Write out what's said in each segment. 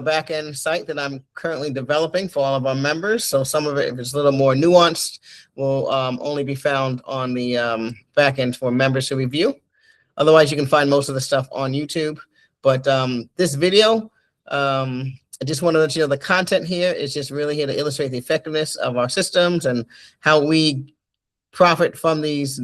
back-end site that I'm currently developing for all of our members. So some of it, if it's a little more nuanced, will only be found on the back end for members to review. Otherwise, you can find most of the stuff on YouTube. But this video, I just want to let you know the content here is just really here to illustrate the effectiveness of our systems and how we profit from these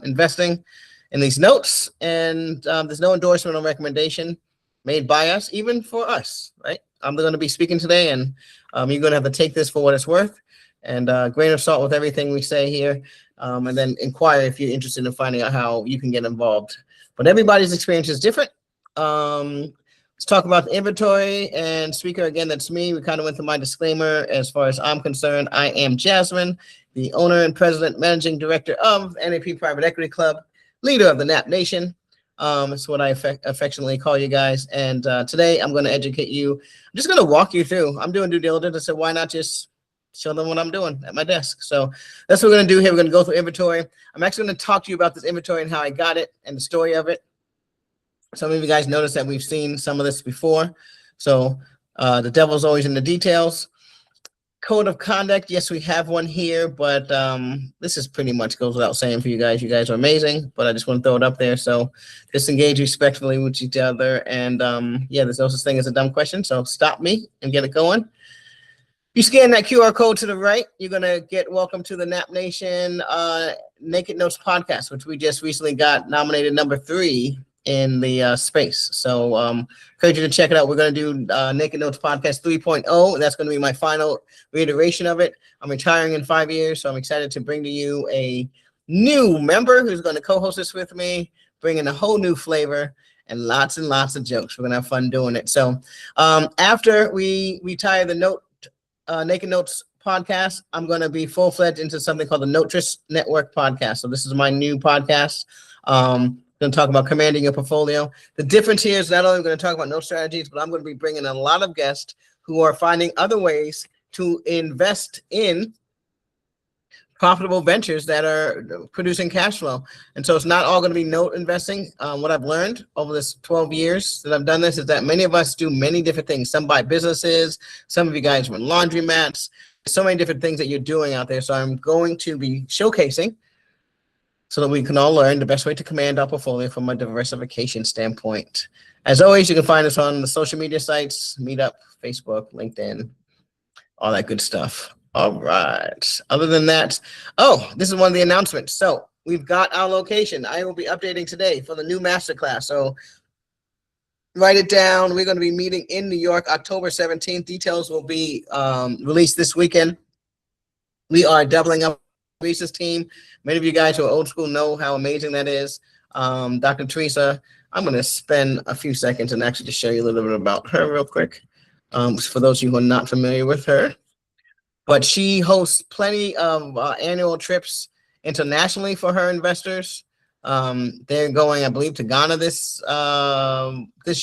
investing in these notes. And there's no endorsement or recommendation made by us, even for us, right? I'm going to be speaking today, and you're going to have to take this for what it's worth, and grain of salt with everything we say here, and then inquire if you're interested in finding out how you can get involved. But everybody's experience is different. Let's talk about the inventory and speaker. Again, that's me. We kind of went through my disclaimer. As far as I'm concerned, I am Jasmine, the owner and president, managing director of NAP Private Equity Club, leader of the NAP Nation. It's what I affectionately call you guys. And today I'm going to educate you. I'm just going to walk you through. I'm doing due diligence. I said, why not just show them what I'm doing at my desk? So that's what we're going to do here. We're going to go through inventory. I'm actually going to talk to you about this inventory and how I got it and the story of it. Some of you guys noticed that we've seen some of this before. So the devil's always in the details. Code of conduct, yes, we have one here, but this is pretty much goes without saying for you guys. You guys are amazing, but I just want to throw it up there. So just engage respectfully with each other. And yeah, there's no such thing as a dumb question. So stop me and get it going. You scan that QR code to the right, you're going to get welcome to the NAP Nation Naked Notes podcast, which we just recently got nominated #3 in the space. So encourage you to check it out. We're going to do Naked Notes Podcast 3.0. That's going to be my final reiteration of it. I'm retiring in 5 years, so I'm excited to bring to you a new member who's going to co-host this with me, bring in a whole new flavor and lots of jokes. We're going to have fun doing it. So after we retire the Naked Notes podcast, I'm going to be full-fledged into something called the Notress Network podcast. So this is my new podcast. Going to talk about commanding your portfolio. The difference here is not only going to talk about note strategies, but I'm going to be bringing in a lot of guests who are finding other ways to invest in profitable ventures that are producing cash flow. And so it's not all going to be note investing. What I've learned over this 12 years that I've done this is that many of us do many different things. Some buy businesses. Some of you guys run laundromats. So many different things that you're doing out there. So I'm going to be showcasing so that we can all learn the best way to command our portfolio from a diversification standpoint. As always, you can find us on the social media sites, Meetup, Facebook, LinkedIn, all that good stuff. All right. Other than that, this is one of the announcements. So we've got our location. I will be updating today for the new masterclass. So write it down. We're going to be meeting in New York, October 17th. Details will be released this weekend. We are doubling up Teresa's team. Many of you guys who are old school know how amazing that is. Dr. Teresa, I'm going to spend a few seconds and actually just show you a little bit about her real quick. For those of you who are not familiar with her, but she hosts plenty of annual trips internationally for her investors. They're going, I believe, to Ghana this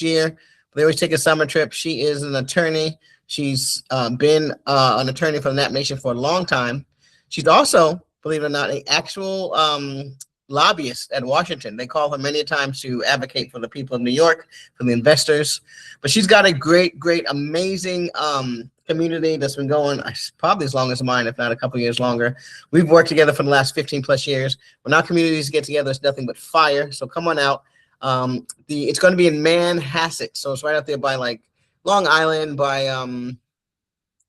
year. They always take a summer trip. She is an attorney. She's been an attorney for the NAP Nation for a long time. She's also, believe it or not, an actual lobbyist at Washington. They call her many times to advocate for the people of New York, for the investors. But she's got a great, amazing community that's been going probably as long as mine, if not a couple years longer. We've worked together for the last 15 plus years. When our communities get together, it's nothing but fire. So come on out. It's going to be in Manhasset. So it's right out there by like Long Island, by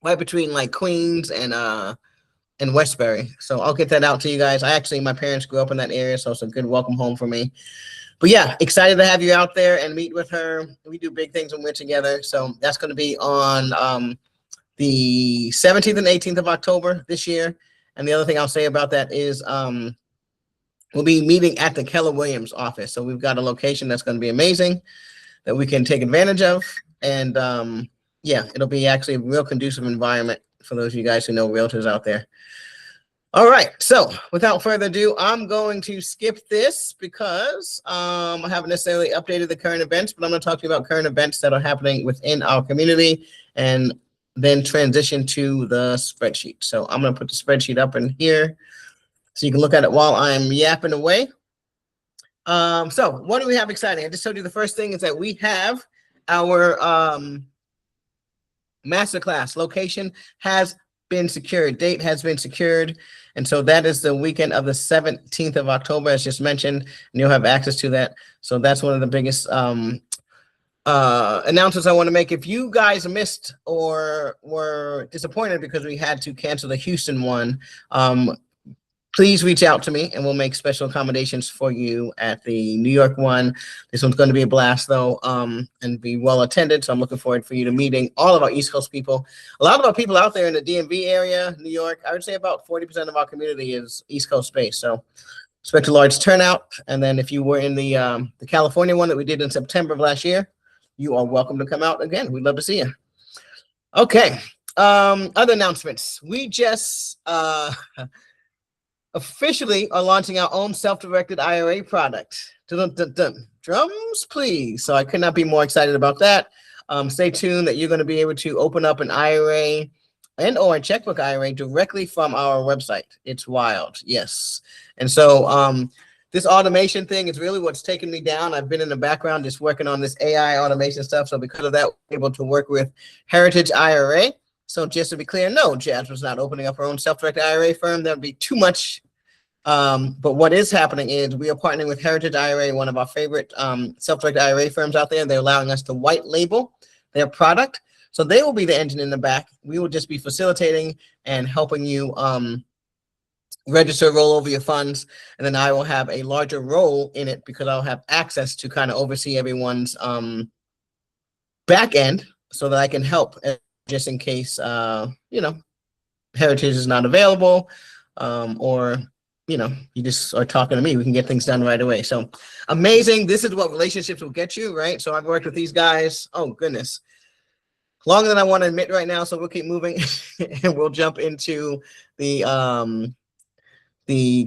right between like Queens and Westbury. So I'll get that out to you guys. My parents grew up in that area, so it's a good welcome home for me. But yeah, excited to have you out there and meet with her. We do big things when we're together. So that's going to be on the 17th and 18th of October this year. And the other thing I'll say about that is we'll be meeting at the Keller Williams office. So we've got a location that's going to be amazing that we can take advantage of. And yeah, it'll be actually a real conducive environment for those of you guys who know realtors out there. All right, so without further ado, I'm going to skip this because I haven't necessarily updated the current events, but I'm going to talk to you about current events that are happening within our community and then transition to the spreadsheet. So I'm going to put the spreadsheet up in here so you can look at it while I'm yapping away. So what do we have exciting? I just told you the first thing is that we have our Masterclass location has been secured. Date has been secured. And so that is the weekend of the 17th of October, as just mentioned, and you'll have access to that. So that's one of the biggest announcements I want to make. If you guys missed or were disappointed because we had to cancel the Houston one, please reach out to me and we'll make special accommodations for you at the New York one. This one's going to be a blast though, and be well attended. So I'm looking forward for you to meeting all of our East Coast people. A lot of our people out there in the DMV area, New York, I would say about 40% of our community is East Coast based. So expect a large turnout. And then if you were in the California one that we did in September of last year, you are welcome to come out again. We'd love to see you. Okay. Other announcements. We just officially are launching our own self-directed IRA product. Dun, dun, dun. Drums, please. So I could not be more excited about that. Stay tuned that you're going to be able to open up an IRA and or a checkbook IRA directly from our website. It's wild. Yes. And so this automation thing is really what's taken me down. I've been in the background just working on this AI automation stuff. So because of that, we're able to work with Heritage IRA. So just to be clear, no, Jasmine's not opening up her own self-directed IRA firm. That would be too much. But what is happening is we are partnering with Heritage IRA, one of our favorite self-directed IRA firms out there. They're allowing us to white label their product. So they will be the engine in the back. We will just be facilitating and helping you register, roll over your funds. And then I will have a larger role in it because I'll have access to kind of oversee everyone's back end so that I can help just in case, Heritage is not available or you just are talking to me, we can get things done right away. So amazing. This is what relationships will get you, right? So I've worked with these guys. Oh, goodness. Longer than I want to admit right now. So we'll keep moving and we'll jump into the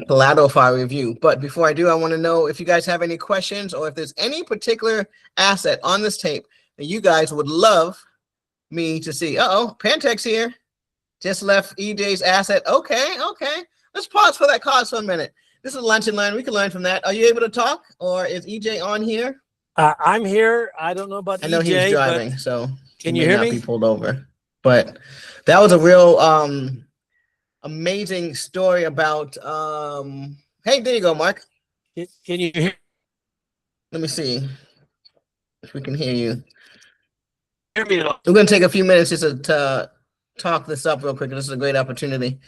collateral file review. But before I do, I want to know if you guys have any questions or if there's any particular asset on this tape that you guys would love me to see. Uh-oh, Pantech's here. Just left EJ's asset. Okay. Let's pause for that cause for a minute. This is lunch and learn. We can learn from that. Are you able to talk, or is EJ on here? I'm here. I don't know about I know EJ, he's driving, so can you hear me? Be pulled over. But that was a real amazing story about. Hey, there you go, Mark. Can you hear? Let me see if we can hear you. Hear me at all? We're going to take a few minutes just to talk this up real quick. This is a great opportunity.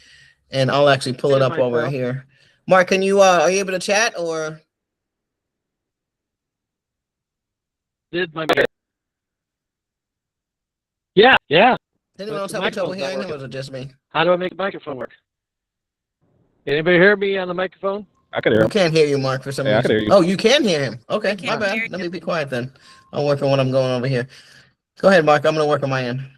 And I'll actually pull it up while we're here. Mark, can you are you able to chat or? Did my yeah. Does anyone else have trouble hearing him, or is it just me? How do I make the microphone work? Anybody hear me on the microphone? I can hear him. I can't hear you, Mark, for some reason. I can hear you. Oh, you can hear him. Okay, my bad. Let me be quiet then. I'll work on what I'm going over here. Go ahead, Mark. I'm going to work on my end.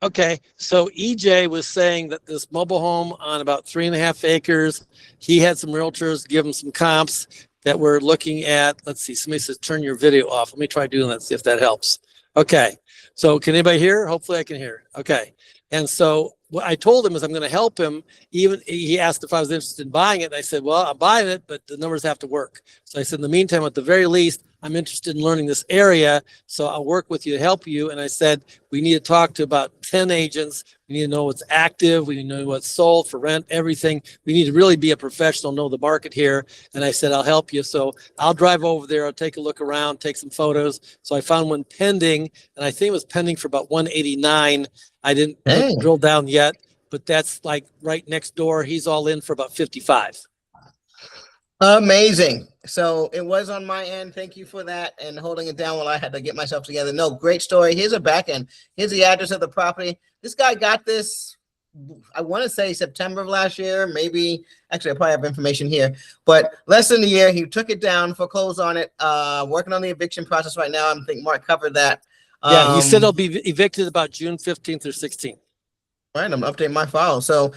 Okay, so EJ was saying that this mobile home on about 3.5 acres, he had some realtors give him some comps that we're looking at. Let's see, somebody says turn your video off. Let me try doing that, see if that helps. Okay, so can anybody hear? Hopefully I can hear. Okay, and so what I told him is I'm going to help him. Even he asked if I was interested in buying it. And I said, well, I'm buying it, but the numbers have to work. So I said, in the meantime, at the very least, I'm interested in learning this area, so I'll work with you to help you. And I said, we need to talk to about 10 agents. We need to know what's active. We need to know what's sold for rent, everything. We need to really be a professional, know the market here. And I said, I'll help you. So I'll drive over there. I'll take a look around, take some photos. So I found one pending, and I think it was pending for about 189. I didn't drill down yet, but that's like right next door. He's all in for about 55. Amazing. So it was on my end. Thank you for that and holding it down while I had to get myself together. No, great story. Here's a back end. Here's the address of the property. This guy got this, I want to say September of last year, maybe. Actually, I probably have information here, but less than a year. He took it down, foreclosed on it, working on the eviction process right now. I think Mark covered that. Yeah, he said he'll be evicted about June 15th or 16th. All right, I'm gonna update my file. So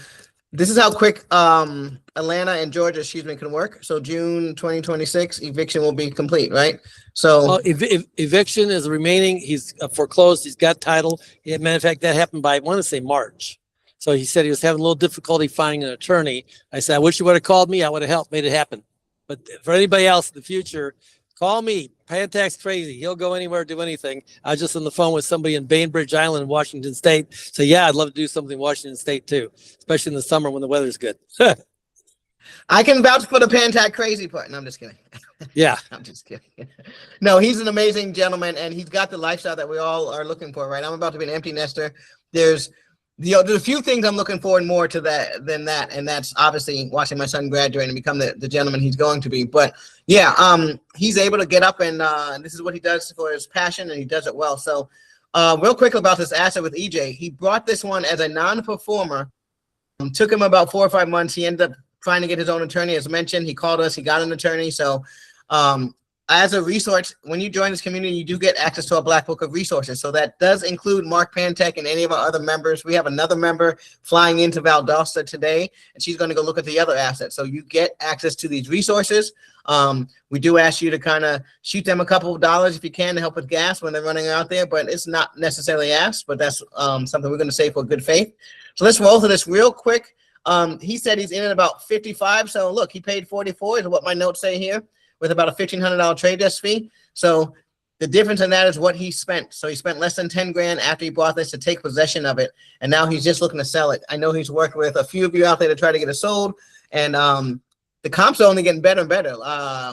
this is how quick Atlanta and Georgia, can work. So June 2026, eviction will be complete, right? So eviction is remaining. He's foreclosed. He's got title. Matter of fact, that happened by, I want to say March. So he said he was having a little difficulty finding an attorney. I said, I wish you would have called me. I would have helped, made it happen. But for anybody else in the future, call me. Pantac's crazy. He'll go anywhere, do anything. I was just on the phone with somebody in Bainbridge Island in Washington State. So yeah, I'd love to do something in Washington State too, especially in the summer when the weather's good. I can vouch for the Pantac crazy part. No, I'm just kidding. Yeah. I'm just kidding. No, he's an amazing gentleman, and he's got the lifestyle that we all are looking for, right? I'm about to be an empty nester. There's a few things I'm looking forward more to than that, and that's obviously watching my son graduate and become the gentleman he's going to be. But yeah, he's able to get up and this is what he does for his passion, and he does it well. So real quick about this asset with EJ, he brought this one as a non-performer. Took him about 4 or 5 months. He ended up trying to get his own attorney. As mentioned, he called us, he got an attorney. So as a resource, when you join this community, you do get access to a black book of resources. So that does include Mark Pantek and any of our other members. We have another member flying into Valdosta today, and she's going to go look at the other assets. So you get access to these resources. We do ask you to kind of shoot them a couple of dollars if you can to help with gas when they're running out there, but it's not necessarily asked, but that's something we're going to say for good faith. So let's roll through this real quick. He said he's in at about 55. So look, he paid 44 is what my notes say here, with about a $1,500 trade desk fee. So the difference in that is what he spent. So he spent less than 10 grand after he bought this to take possession of it. And now he's just looking to sell it. I know he's worked with a few of you out there to try to get it sold. And the comps are only getting better and better.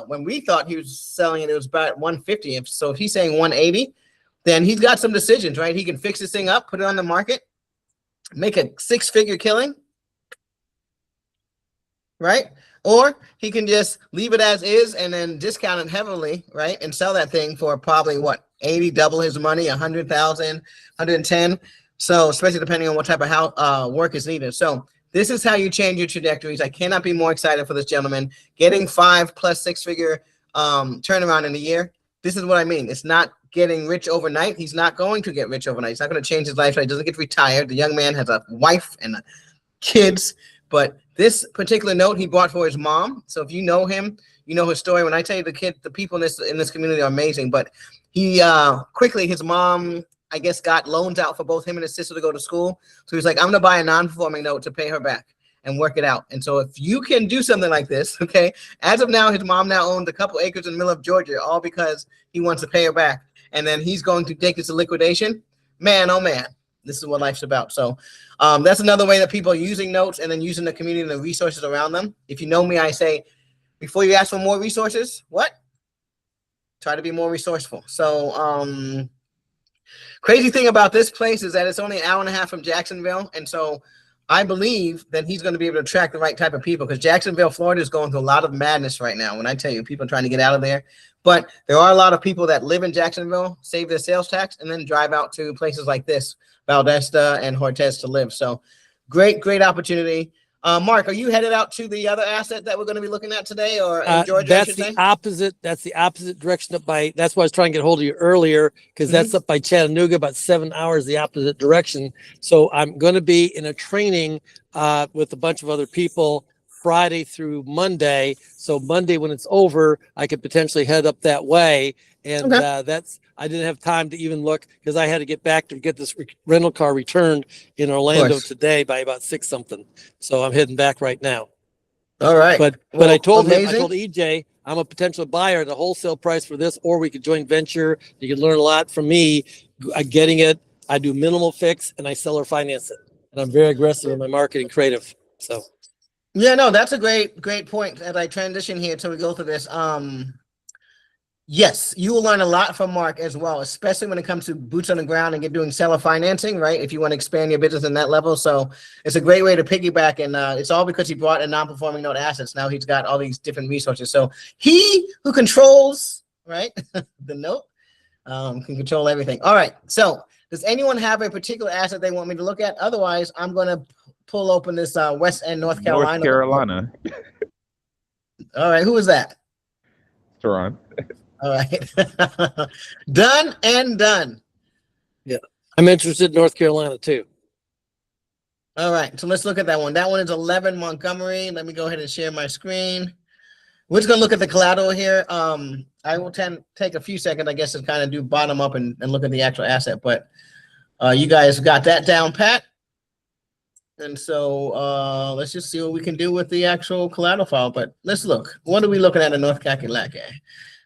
When we thought he was selling it, it was about 150. So if he's saying 180, then he's got some decisions, right? He can fix this thing up, put it on the market, make a 6-figure killing, right? Or he can just leave it as is and then discount it heavily, right? And sell that thing for probably what, 80, double his money, 100,000, 110. So especially depending on what type of work is needed. So this is how you change your trajectories. I cannot be more excited for this gentleman getting 5+ 6-figure turnaround in a year. This is what I mean. It's not getting rich overnight. He's not going to get rich overnight. He's not going to change his lifestyle. He doesn't get retired. The young man has a wife and kids. But this particular note he bought for his mom. So if you know him, you know his story. When I tell you the people in this community are amazing. But he quickly, his mom, I guess, got loans out for both him and his sister to go to school. So he's like, I'm going to buy a non-performing note to pay her back and work it out. And so if you can do something like this, okay, as of now, his mom now owns a couple acres in the middle of Georgia, all because he wants to pay her back. And then he's going to take this to liquidation. Man, oh man. This is what life's about. So that's another way that people are using notes and then using the community and the resources around them. If you know me, I say, before you ask for more resources, what? Try to be more resourceful. So crazy thing about this place is that it's only an hour and a half from Jacksonville. And so I believe that he's going to be able to attract the right type of people, because Jacksonville, Florida is going through a lot of madness right now. When I tell you, people are trying to get out of there. But there are a lot of people that live in Jacksonville, save their sales tax, and then drive out to places like this, Valdosta and Hortez, to live. So great opportunity. Mark, are you headed out to the other asset that we're going to be looking at today, or in Georgia? That's the opposite. That's the opposite direction up by. That's why I was trying to get hold of you earlier, because that's up by Chattanooga, about 7 hours the opposite direction. So I'm going to be in a training with a bunch of other people Friday through Monday. So Monday, when it's over, I could potentially head up that way. And I didn't have time to even look, because I had to get back to get this rental car returned in Orlando today by about 6 something. So I'm heading back right now. All right. But I told him, I told EJ, I'm a potential buyer at a wholesale price for this, or we could joint venture. You could learn a lot from me getting it. I do minimal fix and I sell or finance it. And I'm very aggressive in my marketing creative. So. Yeah, no, that's a great point as I transition here till we go through this. Yes, you will learn a lot from Mark as well, especially when it comes to boots on the ground and doing seller financing, right? If you want to expand your business in that level. So it's a great way to piggyback. And it's all because he brought a non-performing note assets. Now he's got all these different resources. So he who controls, right, the note can control everything. All right. So does anyone have a particular asset they want me to look at? Otherwise, I'm going to pull open this West End, North Carolina. North Carolina. All right. Who is that? Teron. All right. Done and done. Yeah. I'm interested in North Carolina too. All right. So let's look at that one. That one is 11 Montgomery. Let me go ahead and share my screen. We're just going to look at the collateral here. I will take a few seconds, I guess, to kind of do bottom up and look at the actual asset. But you guys got that down pat. And so let's just see what we can do with the actual collateral file. But let's look. What are we looking at in North Kakalaki?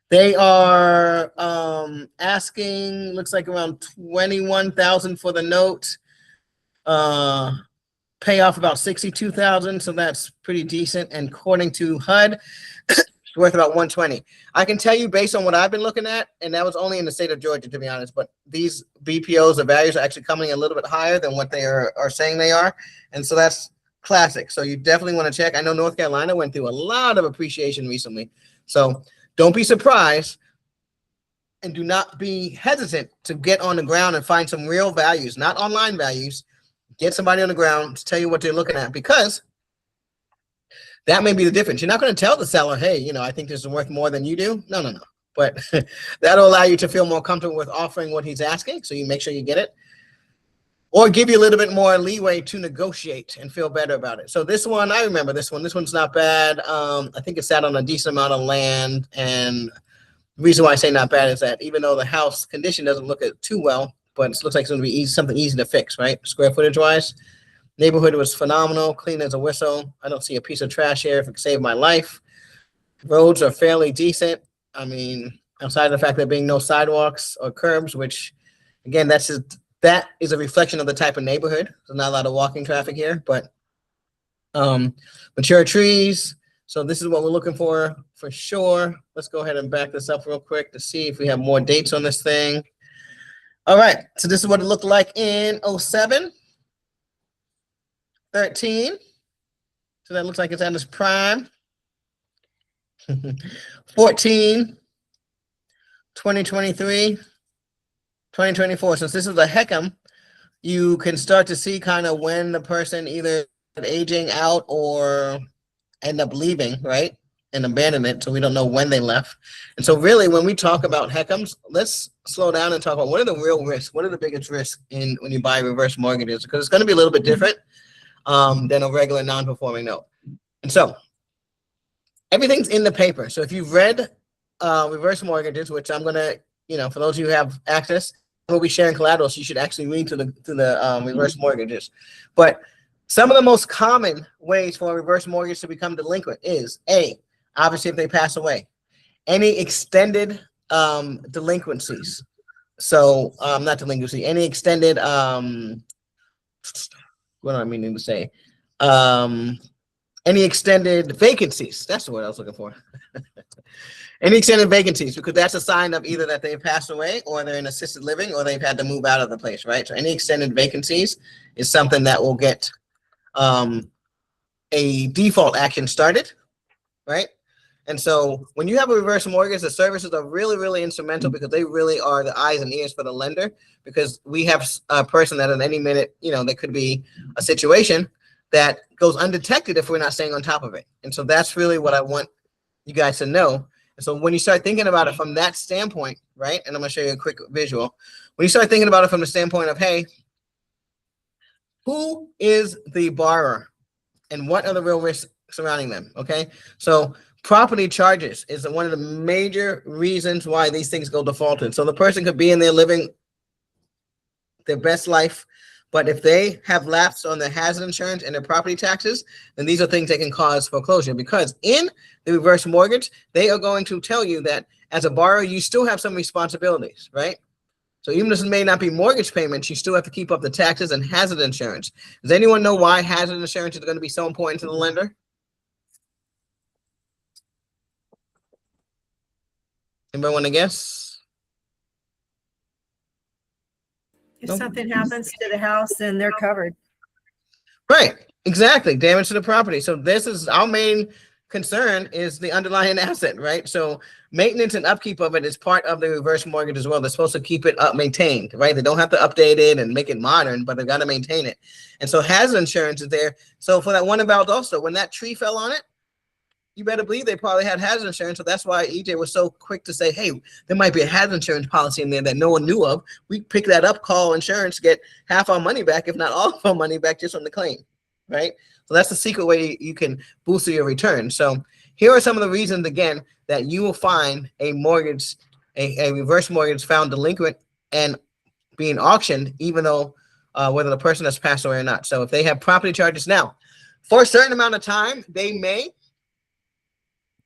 They are asking, looks like around 21,000 for the note. Pay off about 62,000, so that's pretty decent. And according to HUD, it's worth about 120. I can tell you based on what I've been looking at, and that was only in the state of Georgia, to be honest, but these BPOs, the values are actually coming a little bit higher than what they are saying they are. And so that's classic. So you definitely want to check. I know North Carolina went through a lot of appreciation recently. So don't be surprised and do not be hesitant to get on the ground and find some real values, not online values. Get somebody on the ground to tell you what they're looking at, because that may be the difference. You're not going to tell the seller, hey, you know, I think this is worth more than you do. No. But that'll allow you to feel more comfortable with offering what he's asking. So you make sure you get it, or give you a little bit more leeway to negotiate and feel better about it. So this one, I remember this one. This one's not bad. I think it sat on a decent amount of land. And the reason why I say not bad is that even though the house condition doesn't look too well, but it looks like it's going to be easy, something easy to fix, right? Square footage wise. Neighborhood was phenomenal, clean as a whistle. I don't see a piece of trash here if it could save my life. Roads are fairly decent. I mean, outside of the fact there being no sidewalks or curbs, which again, that is a reflection of the type of neighborhood. There's not a lot of walking traffic here, but mature trees. So this is what we're looking for sure. Let's go ahead and back this up real quick to see if we have more dates on this thing. All right, so this is what it looked like in 07, 13. So that looks like it's at its prime. 14, 2023, 2024. Since this is a HECM, you can start to see kind of when the person either aging out or end up leaving, right? And abandonment, so we don't know when they left. And so really, when we talk about HECMs, let's slow down and talk about what are the real risks, what are the biggest risks in when you buy reverse mortgages, because it's going to be a little bit different than a regular non-performing note. And so everything's in the paper. So if you've read reverse mortgages, which I'm going to, you know, for those of you who have access, we'll be sharing collateral, so you should actually read to the reverse mortgages. But some of the most common ways for a reverse mortgage to become delinquent is obviously if they pass away, any extended delinquencies. So not delinquency, any extended what am I meaning to say? Any extended vacancies. That's the word I was looking for. Any extended vacancies, because that's a sign of either that they've passed away or they're in assisted living or they've had to move out of the place, right? So any extended vacancies is something that will get a default action started, right? And so when you have a reverse mortgage, the services are really, really instrumental because they really are the eyes and ears for the lender, because we have a person that at any minute, you know, there could be a situation that goes undetected if we're not staying on top of it. And so that's really what I want you guys to know. And so when you start thinking about it from that standpoint, right? And I'm gonna show you a quick visual. When you start thinking about it from the standpoint of, hey, who is the borrower and what are the real risks surrounding them? Okay, so property charges is one of the major reasons why these things go defaulted. So the person could be in there living their best life, but if they have lapsed on their hazard insurance and their property taxes, then these are things that can cause foreclosure, because in the reverse mortgage, they are going to tell you that as a borrower, you still have some responsibilities, right? So even if this may not be mortgage payments, you still have to keep up the taxes and hazard insurance. Does anyone know why hazard insurance is going to be so important to the lender? Anybody want to guess? If Nope. something happens to the house, then they're covered. Right, exactly. Damage to the property. So this is our main concern, is the underlying asset, right? So maintenance and upkeep of it is part of the reverse mortgage as well. They're supposed to keep it maintained, right? They don't have to update it and make it modern, but they've got to maintain it. And so hazard insurance is there. So for that one about also, when that tree fell on it, you better believe they probably had hazard insurance. So that's why EJ was so quick to say, hey, there might be a hazard insurance policy in there that no one knew of. We pick that up, call insurance, get half our money back, if not all of our money back, just from the claim, right? So that's the secret way you can boost your return. So here are some of the reasons, again, that you will find a mortgage, a reverse mortgage found delinquent and being auctioned, even though whether the person has passed away or not. So if they have property charges now, for a certain amount of time, they may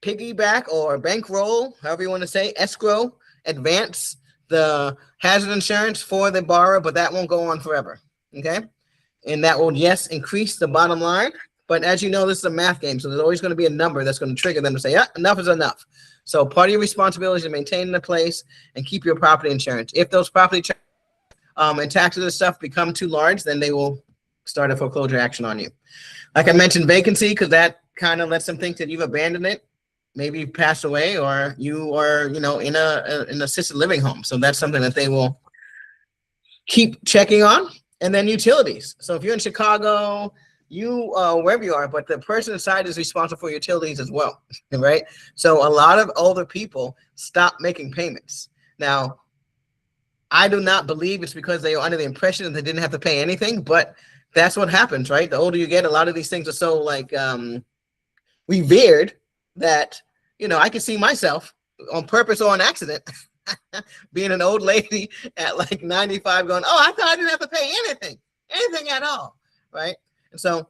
piggyback or bankroll, however you want to say, escrow, advance the hazard insurance for the borrower, but that won't go on forever. Okay. And that will, yes, increase the bottom line. But as you know, this is a math game. So there's always going to be a number that's going to trigger them to say, yeah, enough is enough. So part of your responsibility is to maintain the place and keep your property insurance. If those property and taxes and stuff become too large, then they will start a foreclosure action on you. Like I mentioned, vacancy, because that kind of lets them think that you've abandoned it. Maybe you've passed away, or you are, in an assisted living home. So that's something that they will keep checking on. And then utilities. So if you're in Chicago, wherever you are, but the person inside is responsible for utilities as well, right? So a lot of older people stop making payments. Now, I do not believe it's because they are under the impression that they didn't have to pay anything, but that's what happens, right? The older you get, a lot of these things are so like revered that, I can see myself on purpose or on accident being an old lady at like 95 going, oh, I thought I didn't have to pay anything at all, right? And so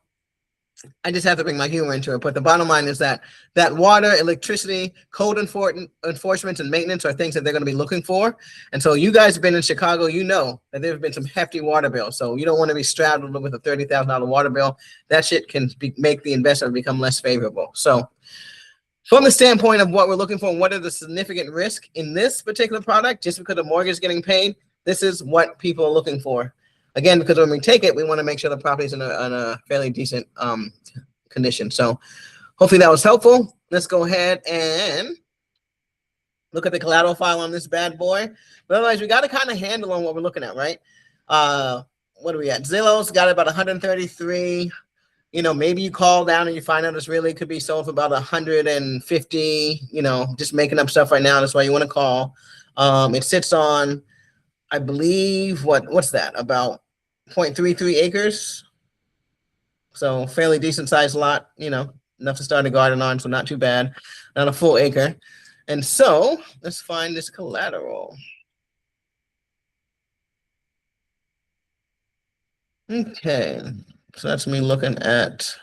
I just have to bring my humor into it. But the bottom line is that water, electricity, code enforcement, and maintenance are things that they're going to be looking for. And so you guys have been in Chicago, you know that there have been some hefty water bills. So you don't want to be straddled with a $30,000 water bill. That shit can make the investment become less favorable. So from the standpoint of what we're looking for and what are the significant risk in this particular product, just because the mortgage is getting paid, this is what people are looking for. Again, because when we take it, we want to make sure the property is in a fairly decent condition. So hopefully that was helpful. Let's go ahead and look at the collateral file on this bad boy. But otherwise, we got a kind of handle on what we're looking at, right? What are we at? Zillow's got about 133. Maybe you call down and you find out it's really could be sold for about 150, just making up stuff right now. That's why you want to call. It sits on, I believe, what's that? About 0.33 acres. So fairly decent sized lot, enough to start a garden on. So not too bad, not a full acre. And so let's find this collateral. Okay. So that's me looking at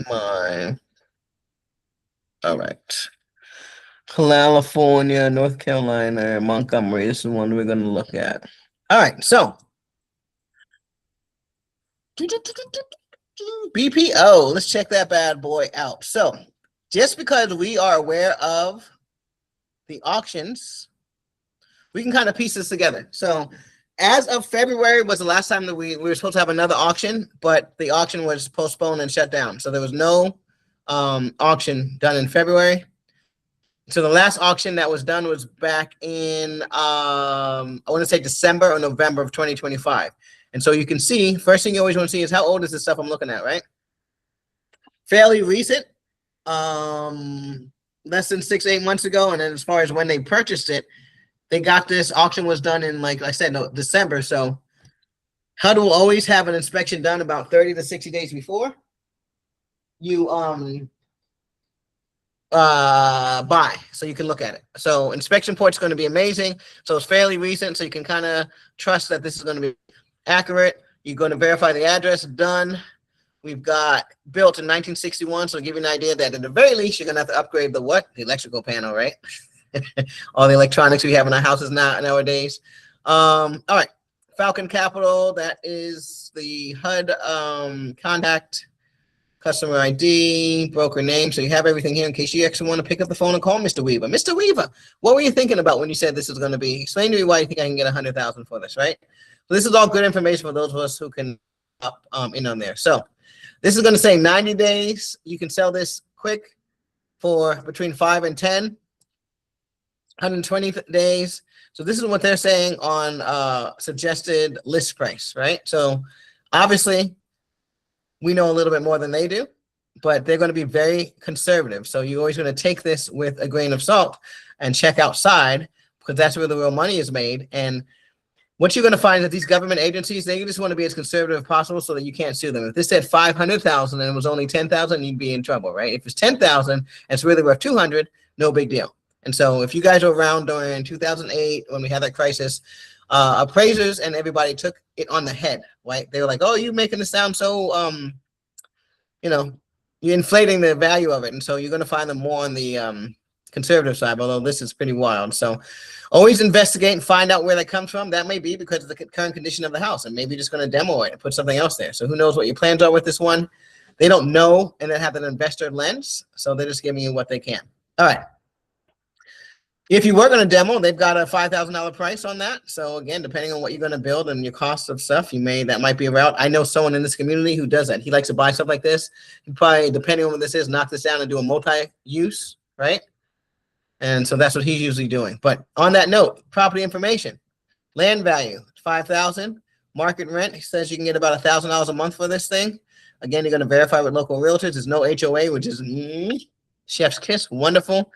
all right. California, North Carolina, Montgomery. This is the one we're going to look at. All right. So BPO, let's check that bad boy out. So just because we are aware of the auctions, we can kind of piece this together. So as of February was the last time that we were supposed to have another auction, but the auction was postponed and shut down. So there was no auction done in February. So the last auction that was done was back in, I want to say December or November of 2025. And so you can see, first thing you always want to see is how old is this stuff I'm looking at, right? Fairly recent, less than 6-8 months ago. And then as far as when they purchased it, they got this auction was done in, like I said, no, December. So HUD will always have an inspection done about 30 to 60 days before you buy, so you can look at it. So inspection port's going to be amazing. So it's fairly recent, so you can kind of trust that this is going to be accurate. You're going to verify the address. Done. We've got built in 1961, so to give you an idea that at the very least you're going to have to upgrade the electrical panel, right? All the electronics we have in our houses nowadays. All right, Falcon Capital, that is the HUD contact, customer ID, broker name. So you have everything here in case you actually want to pick up the phone and call Mr. Weaver. Mr. Weaver, what were you thinking about when you said this is going to be? Explain to me why you think I can get 100,000 for this, right? So this is all good information for those of us who can up in on there. So this is going to say 90 days. You can sell this quick for between 5 and 10. 120 days. So this is what they're saying on suggested list price, right? So obviously we know a little bit more than they do, but they're going to be very conservative. So you're always going to take this with a grain of salt and check outside, because that's where the real money is made. And what you're going to find is that these government agencies, they just want to be as conservative as possible so that you can't sue them. If this said 500,000 and it was only 10,000, you'd be in trouble, right? If it's 10,000 and it's really worth 200, no big deal. And so if you guys are around during 2008, when we had that crisis, appraisers and everybody took it on the head, right? They were like, oh, you're making it sound so, you know, you're inflating the value of it. And so you're going to find them more on the conservative side, although this is pretty wild. So always investigate and find out where that comes from. That may be because of the current condition of the house, and maybe you're just going to demo it and put something else there. So who knows what your plans are with this one? They don't know, and they have an investor lens, so they're just giving you what they can. All right. If you were going to demo, they've got a $5,000 price on that. So again, depending on what you're going to build and your cost of stuff, that might be a route. I know someone in this community who does that. He likes to buy stuff like this. He probably, depending on what this is, knock this down and do a multi-use, right? And so that's what he's usually doing. But on that note, property information, land value, $5,000. Market rent, he says you can get about $1,000 a month for this thing. Again, you're going to verify with local realtors. There's no HOA, which is chef's kiss. Wonderful.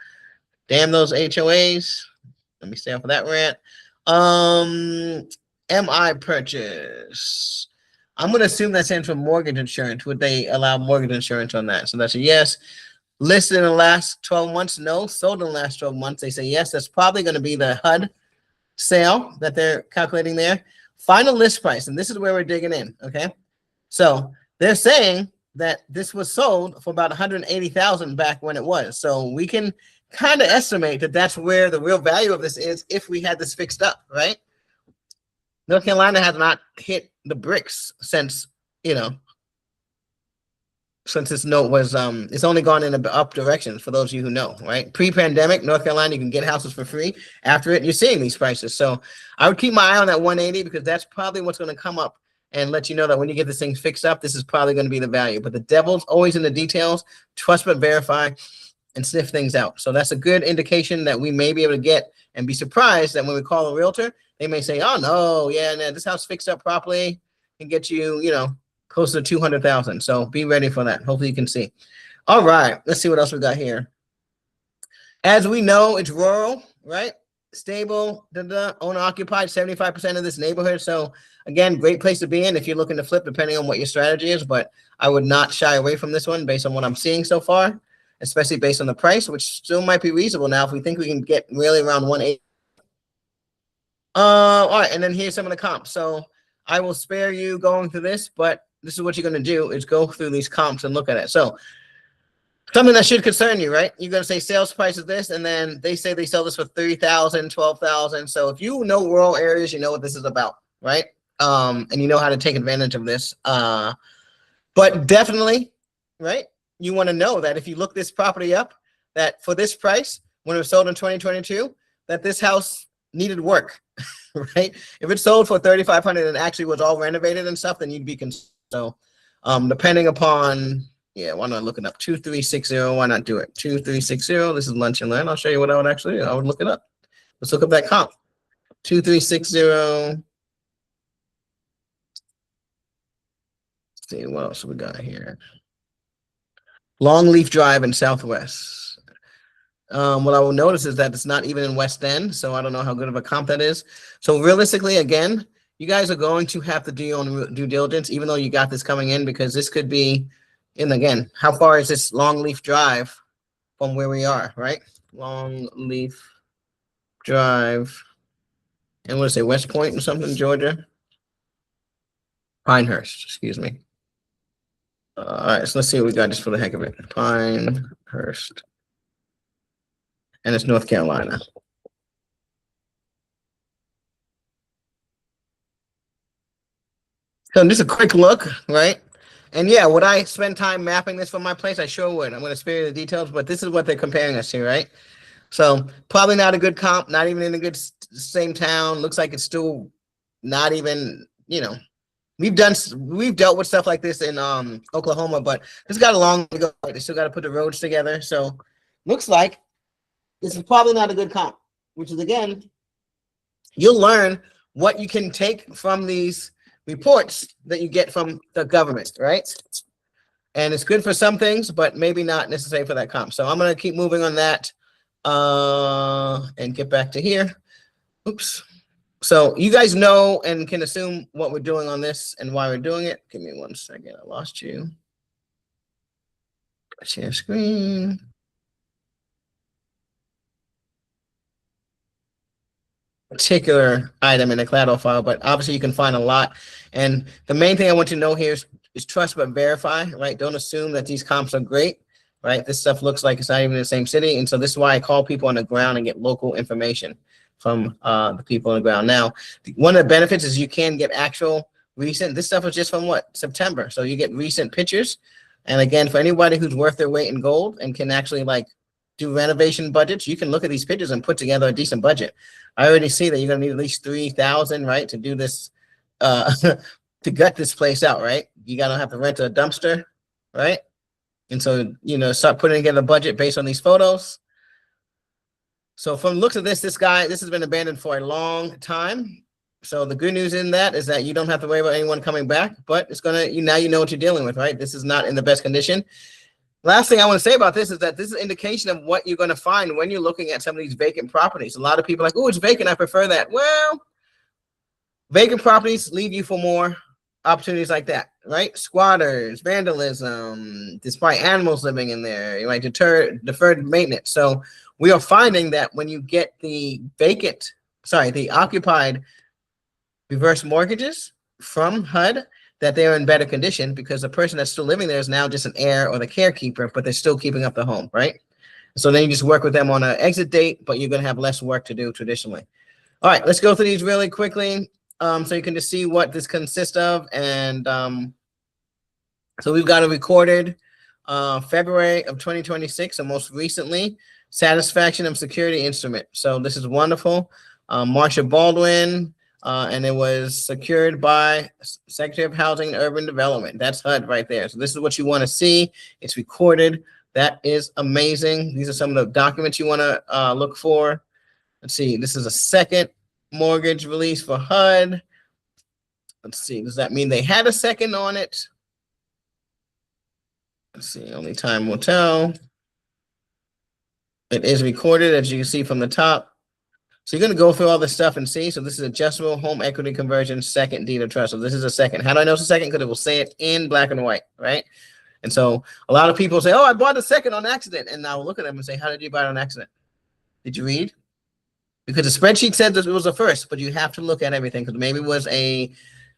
Damn those HOAs. Let me stay off of that rant. MI purchase. I'm going to assume that stands for mortgage insurance. Would they allow mortgage insurance on that? So that's a yes. Listed in the last 12 months? No. Sold in the last 12 months? They say yes. That's probably going to be the HUD sale that they're calculating there. Final list price. And this is where we're digging in. Okay. So they're saying that this was sold for about $180,000 back when it was. So we can kind of estimate that that's where the real value of this is if we had this fixed up, right? North Carolina has not hit the bricks since, since this note was, it's only gone in the up direction for those of you who know, right? Pre-pandemic, North Carolina, you can get houses for free. After it, you're seeing these prices. So I would keep my eye on that 180 because that's probably what's going to come up and let you know that when you get this thing fixed up, this is probably going to be the value. But the devil's always in the details. Trust but verify and sniff things out. So that's a good indication that we may be able to get and be surprised that when we call a realtor, they may say, oh, no, yeah, no, this house fixed up properly and get you, close to 200,000. So be ready for that. Hopefully you can see. All right, let's see what else we got here. As we know, it's rural, right? Stable, owner occupied, 75% of this neighborhood. So again, great place to be in if you're looking to flip, depending on what your strategy is. But I would not shy away from this one based on what I'm seeing so far, especially based on the price, which still might be reasonable now if we think we can get really around 180. All right, and then here's some of the comps. So I will spare you going through this, but this is what you're going to do is go through these comps and look at it. So something that should concern you, right? You're going to say sales price is this, and then they say they sell this for $3,000, $12,000. So if you know rural areas, you know what this is about, right? And you know how to take advantage of this. But definitely, right? You want to know that if you look this property up, that for this price, when it was sold in 2022, that this house needed work, right? If it sold for $3,500 and actually was all renovated and stuff, then you'd be concerned. So depending upon, yeah, why not look it up? 2360, why not do it? 2360, this is lunch and learn. I'll show you what I would actually do. I would look it up. Let's look up that comp. 2360. Let's see what else we got here. Longleaf Drive in Southwest. What I will notice is that it's not even in West End, so I don't know how good of a comp that is. So realistically, again, you guys are going to have to do your own due diligence, even though you got this coming in, because this could be, and again, how far is this Longleaf Drive from where we are, right? Longleaf Drive, and what did I say, West Point or something, Georgia? Pinehurst, excuse me. All right, so let's see what we got just for the heck of it. Pinehurst. And it's North Carolina. So just a quick look, right? And yeah, would I spend time mapping this from my place? I sure would. I'm going to spare you the details, but this is what they're comparing us to, right? So probably not a good comp, not even in a good same town. Looks like it's still not even, we've dealt with stuff like this in Oklahoma, but it's got a long way to go. They still got to put the roads together. So looks like this is probably not a good comp, which is, again, you'll learn what you can take from these reports that you get from the government, right? And it's good for some things, but maybe not necessary for that comp. So I'm going to keep moving on that and get back to here. Oops. So you guys know and can assume what we're doing on this and why we're doing it. Give me 1 second. I lost you. Share screen. particular item in the collateral file, but obviously you can find a lot. And the main thing I want you to know here is trust but verify, right? Don't assume that these comps are great, right? This stuff looks like it's not even in the same city. And so this is why I call people on the ground and get local information from the people on the ground. Now, one of the benefits is you can get actual recent, this stuff was just from what, September. So you get recent pictures. And again, for anybody who's worth their weight in gold and can actually like do renovation budgets, you can look at these pictures and put together a decent budget. I already see that you're gonna need at least 3,000, right, to do this, to gut this place out, right? You gotta have to rent a dumpster, right? And so, you know, start putting together a budget based on these photos. So from the looks of this has been abandoned for a long time. So the good news in that is that you don't have to worry about anyone coming back, but it's gonna, now you know what you're dealing with, right? This is not in the best condition. Last thing I want to say about this is that this is an indication of what you're going to find when you're looking at some of these vacant properties. A lot of people are like, oh, it's vacant, I prefer that. Well, vacant properties leave you for more opportunities like that, right? Squatters, vandalism, despite animals living in there, you might deferred maintenance. So we are finding that when you get the the occupied reverse mortgages from HUD, that they're in better condition because the person that's still living there is now just an heir or the caretaker, but they're still keeping up the home, right? So then you just work with them on an exit date, but you're going to have less work to do traditionally. All right, let's go through these really quickly so you can just see what this consists of. And so we've got a recorded February of 2026, and most recently, satisfaction of security instrument. So this is wonderful. Marsha Baldwin, and it was secured by Secretary of Housing and Urban Development. That's HUD right there. So this is what you want to see. It's recorded. That is amazing. These are some of the documents you want to look for. Let's see. This is a second mortgage release for HUD. Let's see. Does that mean they had a second on it? Let's see. Only time will tell. It is recorded, as you can see from the top. So you're going to go through all this stuff and see. So this is adjustable home equity conversion, second deed of trust. So this is a second. How do I know it's a second? Because it will say it in black and white, right? And so a lot of people say, oh, I bought a second on accident. And I'll look at them and say, how did you buy it on accident? Did you read? Because the spreadsheet said that it was a first, but you have to look at everything because maybe it was a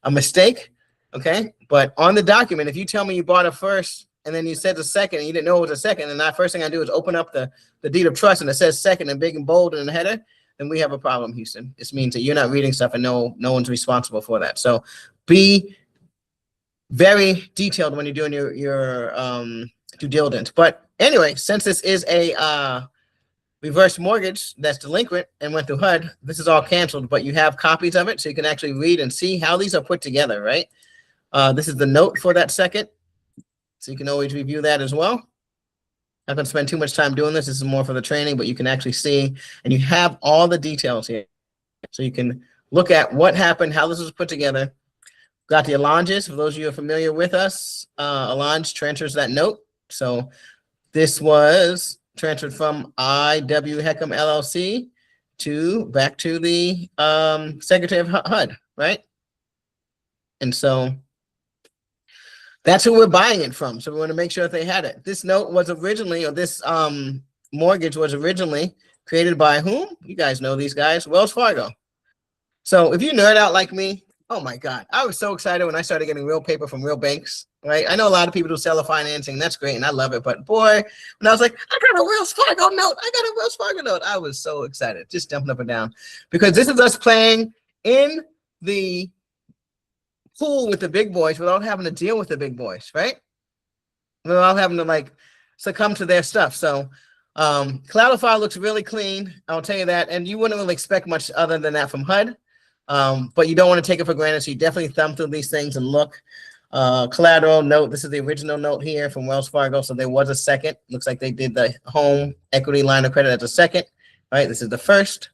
mistake, okay? But on the document, if you tell me you bought a first and then you said the second and you didn't know it was a second, and the first thing I do is open up the deed of trust and it says second in big and bold in the header, then we have a problem, Houston. This means that you're not reading stuff and no one's responsible for that. So be very detailed when you're doing your due diligence. But anyway, since this is a reverse mortgage that's delinquent and went through HUD, this is all canceled, but you have copies of it so you can actually read and see how these are put together, right? This is the note for that second. So you can always review that as well. Not going to spend too much time doing this. This is more for the training, but you can actually see, and you have all the details here. So you can look at what happened, how this was put together. Got the allonges. For those of you who are familiar with us, allonge transfers that note. So this was transferred from HECM LLC back to the Secretary of HUD, right? And so that's who we're buying it from. So we want to make sure that they had it. This note was originally, or this mortgage was originally created by whom? You guys know these guys, Wells Fargo. So if you nerd out like me, oh my God, I was so excited when I started getting real paper from real banks, right? I know a lot of people do seller financing. That's great. And I love it. But boy, when I was like, I got a Wells Fargo note. I got a Wells Fargo note. I was so excited, just jumping up and down, because this is us playing in the pool with the big boys without having to deal with the big boys, right? Without having to like succumb to their stuff. So collateral file looks really clean. I'll tell you that. And you wouldn't really expect much other than that from HUD. But you don't want to take it for granted. So you definitely thumb through these things and look. Collateral note. This is the original note here from Wells Fargo. So there was a second. Looks like they did the home equity line of credit as a second, right? This is the first.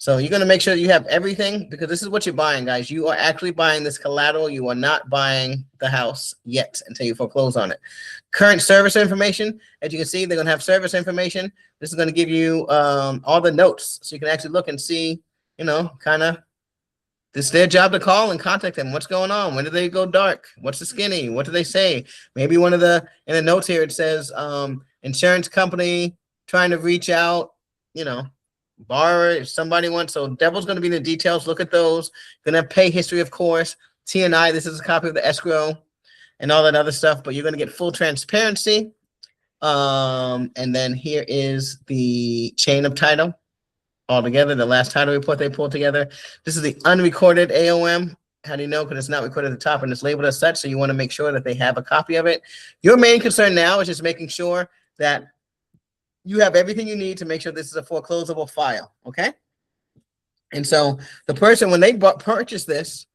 So you're going to make sure you have everything, because this is what you're buying, guys. You are actually buying this collateral. You are not buying the house yet until you foreclose on it. Current service information. As you can see, they're going to have service information. This is going to give you all the notes. So you can actually look and see, you know, kind of, it's their job to call and contact them. What's going on? When do they go dark? What's the skinny? What do they say? Maybe one of the, in the notes here, it says insurance company trying to reach out, you know, borrower, if somebody wants, so devil's going to be in the details. Look at those. Going to pay history, of course. T&I, this is a copy of the escrow and all that other stuff, but you're going to get full transparency. And then here is the chain of title all together, the last title report they pulled together. This is the unrecorded AOM. How do you know? Because it's not recorded at the top and it's labeled as such, so you want to make sure that they have a copy of it. Your main concern now is just making sure that you have everything you need to make sure this is a foreclosable file, okay? And so the person, when they purchased this,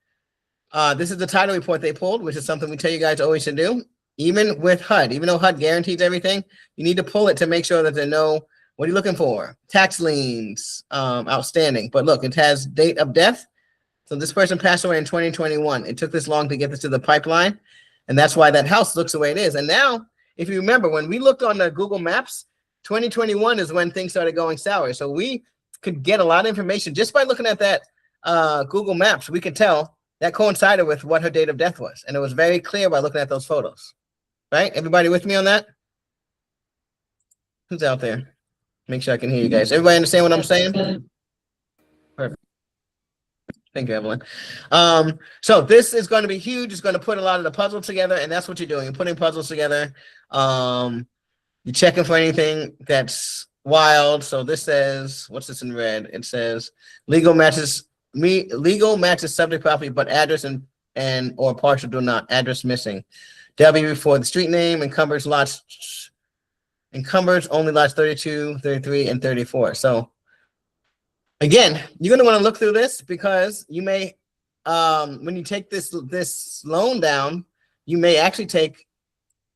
this is the title report they pulled, which is something we tell you guys always to do. Even with HUD, even though HUD guarantees everything, you need to pull it to make sure that they know what are you looking for. Tax liens, outstanding. But look, it has date of death. So this person passed away in 2021. It took this long to get this to the pipeline. And that's why that house looks the way it is. And now, if you remember, when we looked on the Google Maps, 2021 is when things started going sour. So we could get a lot of information just by looking at that Google Maps. We could tell that coincided with what her date of death was. And it was very clear by looking at those photos. Right? Everybody with me on that? Who's out there? Make sure I can hear you guys. Everybody understand what I'm saying? Perfect. Thank you, Evelyn. So this is going to be huge. It's going to put a lot of the puzzles together, and that's what you're doing. You're putting puzzles together. You're checking for anything that's wild. So this says, what's this in red? It says legal matches subject property, but address and or partial do not. Address missing. W before the street name, encumbers only lots 32, 33, and 34. So again, you're going to want to look through this because you may, when you take this loan down, you may actually take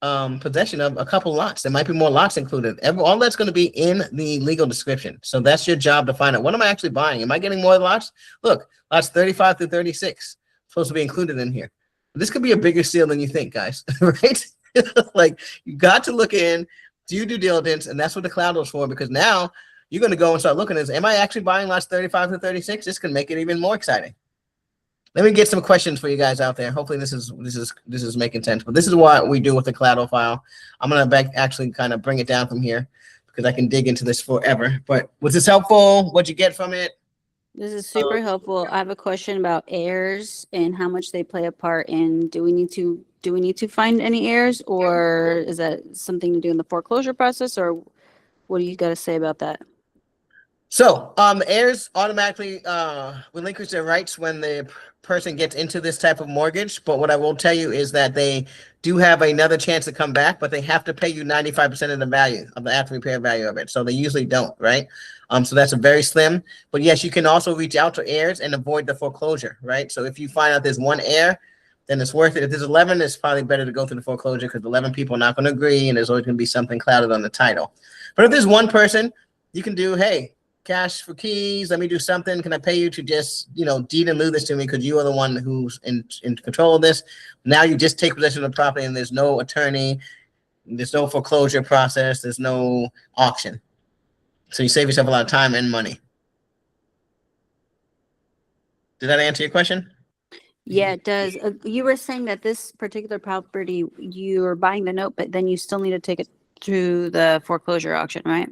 possession of a couple lots. There might be more lots included. All that's going to be in the legal description. So that's your job to find out. What am I actually buying? Am I getting more lots? Look, lots 35 through 36 supposed to be included in here. This could be a bigger seal than you think, guys, right? Like, you got to look in, do due diligence, and that's what the Collateral is for, because now you're going to go and start looking at, am I actually buying lots 35 to 36? This can make it even more exciting. Let me get some questions for you guys out there. Hopefully this is making sense, but this is what we do with the Collateral file. I'm going to actually kind of bring it down from here because I can dig into this forever. But was this helpful? What'd you get from it? This is super helpful. I have a question about heirs and how much they play a part in. Do we need to find any heirs, or is that something to do in the foreclosure process, or what do you got to say about that? So heirs automatically relinquish their rights when the person gets into this type of mortgage. But what I will tell you is that they do have another chance to come back, but they have to pay you 95% of the value of the after repair value of it. So they usually don't, right? So that's a very slim. But yes, you can also reach out to heirs and avoid the foreclosure, right? So if you find out there's one heir, then it's worth it. If there's 11, it's probably better to go through the foreclosure because 11 people are not going to agree, and there's always going to be something clouded on the title. But if there's one person, you can do, hey, cash for keys, let me do something. Can I pay you to just, deed and lieu this to me because you are the one who's in control of this. Now you just take possession of the property and there's no attorney, there's no foreclosure process, there's no auction. So you save yourself a lot of time and money. Did that answer your question? Yeah, it does. You were saying that this particular property, you are buying the note, but then you still need to take it to the foreclosure auction, right?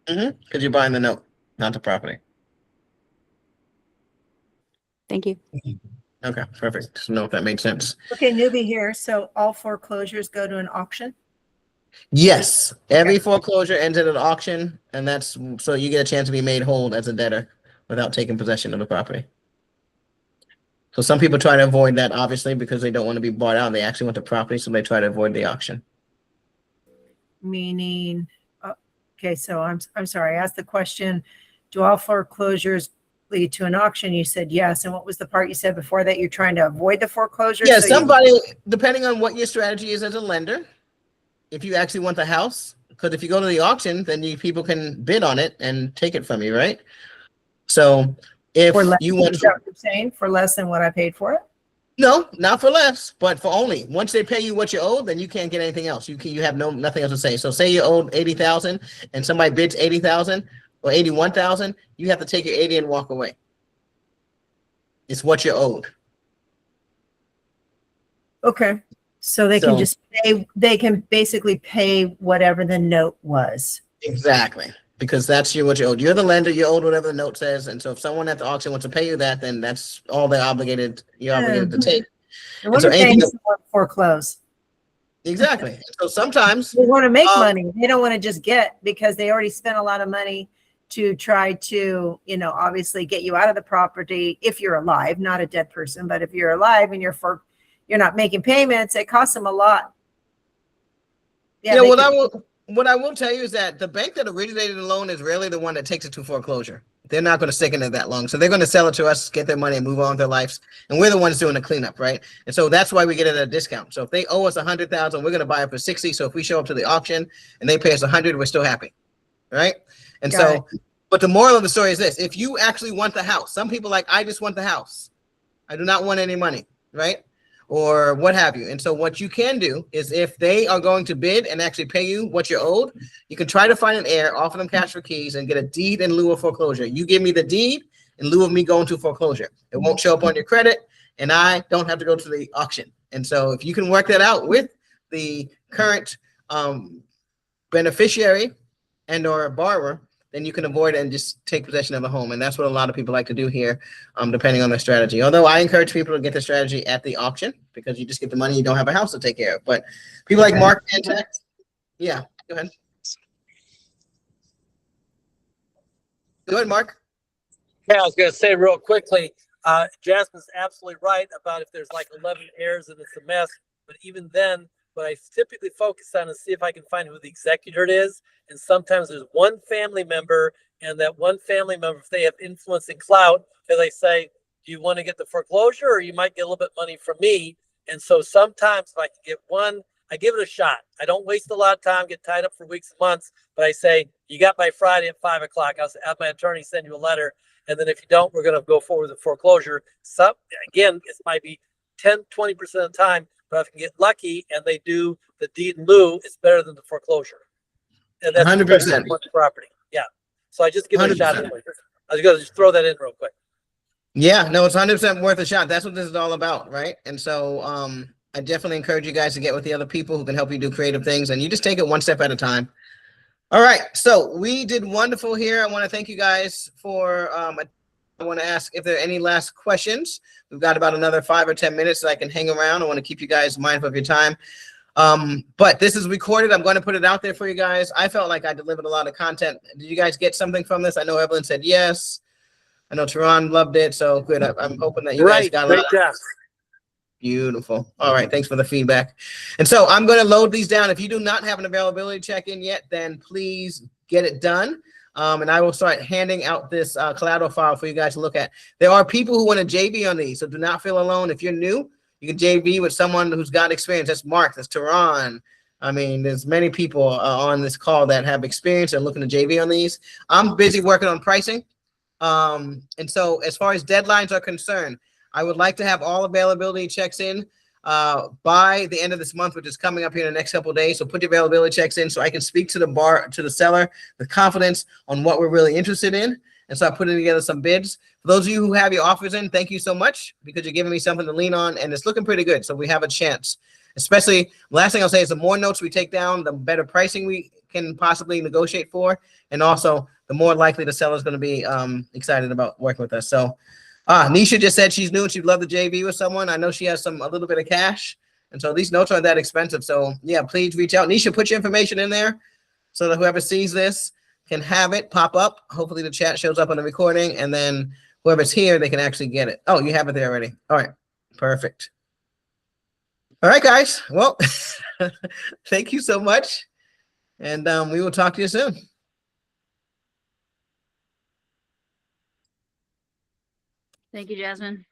Mm-hmm. Because you're buying the note, not the property. Thank you. Okay, perfect. Just know if that made sense. Okay, newbie here. So all foreclosures go to an auction? Yes, every foreclosure ends at an auction, and that's so you get a chance to be made whole as a debtor without taking possession of the property. So some people try to avoid that, obviously, because they don't want to be bought out. They actually want the property, so they try to avoid the auction. Meaning, okay, so I'm sorry. I asked the question, do all foreclosures lead to an auction? You said yes. And what was the part you said before that? You're trying to avoid the foreclosure? Yeah, so somebody, depending on what your strategy is as a lender, if you actually want the house, because if you go to the auction, then people can bid on it and take it from you, right? So if for less, you want is that what you're saying? For less than what I paid for it? No, not for less, but for only. Once they pay you what you owe, then you can't get anything else. You have nothing else to say. So say you owed 80,000 and somebody bids 80,000 or 81,000, you have to take your 80 and walk away. It's what you owed. Okay. So they can basically pay whatever the note was. Exactly. because that's what you owed. You're the lender, you owed whatever the note says. And so if someone at the auction wants to pay you that, then that's all you're obligated to take. No so wonder anything banks don't foreclose. Exactly. So sometimes, They want to make Um, money. They don't want to just get, because they already spent a lot of money to try to, obviously get you out of the property if you're alive, not a dead person, but if you're alive and you're not making payments, it costs them a lot. Yeah, they what I will tell you is that the bank that originated the loan is rarely the one that takes it to foreclosure. They're not going to stick in it that long. So they're going to sell it to us, get their money, and move on with their lives. And we're the ones doing the cleanup, right? And so that's why we get it at a discount. So if they owe us 100,000, we're going to buy it for 60. So if we show up to the auction and they pay us 100, we're still happy, right? And Got but the moral of the story is this: if you actually want the house, some people I just want the house. I do not want any money, right? Or what have you. And so what you can do is, if they are going to bid and actually pay you what you're owed, you can try to find an heir, offer them cash for keys, and get a deed in lieu of foreclosure. You give me the deed in lieu of me going to foreclosure. It won't show up on your credit, and I don't have to go to the auction. And so if you can work that out with the current beneficiary and or borrower, then you can avoid it and just take possession of a home. And that's what a lot of people like to do here, depending on their strategy. Although I encourage people to get the strategy at the auction, because you just get the money, you don't have a house to take care of. But people like Mark and yeah, go ahead. Go ahead, Mark. Yeah, I was going to say real quickly, Jasmine's absolutely right about if there's like 11 heirs and it's a mess. But even then, what I typically focus on is see if I can find who the executor is. And sometimes there's one family member, and that one family member, if they have influence and clout, they say, do you want to get the foreclosure, or you might get a little bit of money from me? And so sometimes if I can get one, I give it a shot. I don't waste a lot of time, get tied up for weeks and months, but I say, you got by Friday at 5 o'clock. I'll have my attorney send you a letter. And then if you don't, we're going to go forward with the foreclosure. So again, it might be 10, 20% of the time, but if I can get lucky and they do the deed in lieu, it's better than the foreclosure. And that's 100%. Property. Yeah. So I just give it a shot. 100%. I was going to just throw that in real quick. Yeah, no, it's 100% worth a shot. That's what this is all about, right? And so I definitely encourage you guys to get with the other people who can help you do creative things, and you just take it one step at a time. All right, so we did wonderful here. I want to thank you guys for, I want to ask if there are any last questions. We've got about another 5 or 10 minutes that I can hang around. I want to keep you guys mindful of your time. But this is recorded. I'm going to put it out there for you guys. I felt like I delivered a lot of content. Did you guys get something from this? I know Evelyn said yes. I know Teron loved it. So good. I'm hoping that you guys got a lot. Beautiful. All right. Thanks for the feedback. And so I'm going to load these down. If you do not have an availability check-in yet, then please get it done. And I will start handing out this collateral file for you guys to look at. There are people who want to JV on these, so do not feel alone. If you're new, you can JV with someone who's got experience. That's Mark, that's Teron. I mean, there's many people on this call that have experience and looking to JV on these. I'm busy working on pricing. And so as far as deadlines are concerned, I would like to have all availability checks in by the end of this month, which is coming up here in the next couple of days. So put your availability checks in so I can speak to the seller with confidence on what we're really interested in, and start putting together some bids. For those of you who have your offers in, thank you so much, because you're giving me something to lean on, and it's looking pretty good. So we have a chance. Especially, last thing I'll say is the more notes we take down, the better pricing we can possibly negotiate for, and also the more likely the seller is going to be excited about working with us. So Nisha just said she's new and she'd love to JV with someone. I know she has a little bit of cash, and so these notes aren't that expensive. So yeah, please reach out. Nisha, put your information in there so that whoever sees this can have it pop up. Hopefully the chat shows up on the recording, and then whoever's here, they can actually get it. Oh, you have it there already. All right, perfect. All right, guys. Well, thank you so much, and we will talk to you soon. Thank you, Jasmine.